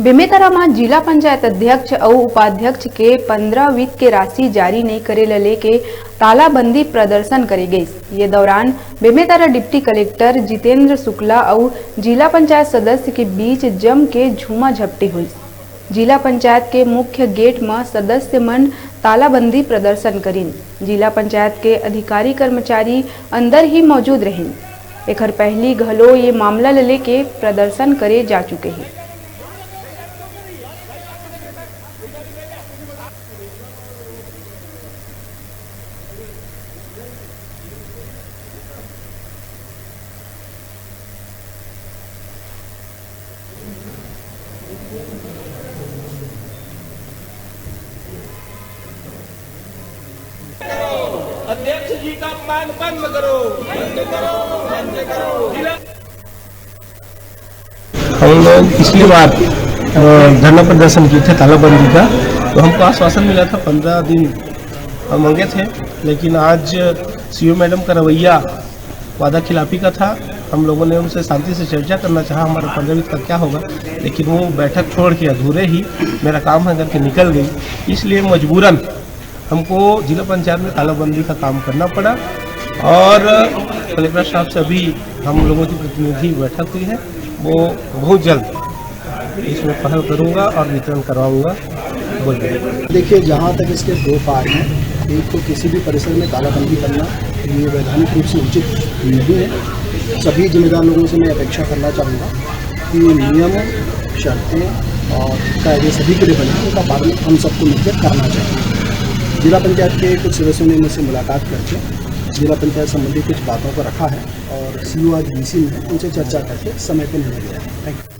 बेमेतरा में जिला पंचायत अध्यक्ष और उपाध्यक्ष के 15 वित्त के राशि जारी नहीं करे लले के तालाबंदी प्रदर्शन करे गई। ये दौरान बेमेतरा डिप्टी कलेक्टर जितेंद्र शुक्ला और जिला पंचायत सदस्य के बीच जम के झूमा झपटी हुई। जिला पंचायत के मुख्य गेट में सदस्य मन तालाबंदी प्रदर्शन करीन। जिला पंचायत के अधिकारी कर्मचारी अंदर ही मौजूद रहीन। एक पहली घलो ये मामला ले के प्रदर्शन करे जा चुके हैं। अध्यक्ष जी का अपमान बंद करो, बंद करो, बंद करो। हम लोग पिछली बार धरना प्रदर्शन किए थे तालाबंदी का, तो हमको आश्वासन मिला था 15 दिन हम मांगे थे, लेकिन आज सीओ मैडम का रवैया वादा खिलाफी का था। हम लोगों ने उनसे शांति से चर्चा करना चाहा हमारा 15 दिन का क्या होगा, लेकिन वो बैठक छोड़ के अधूरे ही मेरा काम है करके निकल गई। इसलिए मजबूरन हमको जिला पंचायत में तालाबंदी का काम करना पड़ा और कलेक्टर साहब से अभी हम लोगों की प्रतिनिधि बैठक हुई है, वो बहुत जल्द इसमें पहल करूंगा और वितरण करवाऊंगा। देखिए, जहाँ तक इसके दो पार्ट हैं, एक तो किसी भी परिसर में तालाबंदी करना ये वैधानिक रूप से उचित नहीं है। सभी जिम्मेदार लोगों से मैं अपेक्षा करना चाहूँगा कि नियम, शर्तें और कायदे सभी के लिए बने, उनका पालन हम सबको मिलकर करना चाहिए। जिला पंचायत के कुछ सदस्यों ने मुझसे मुलाकात करके जिला पंचायत संबंधी कुछ बातों को रखा है और सीओ आज डीसी में उनसे चर्चा करके समय पर निर्णय लिया है। Thank you.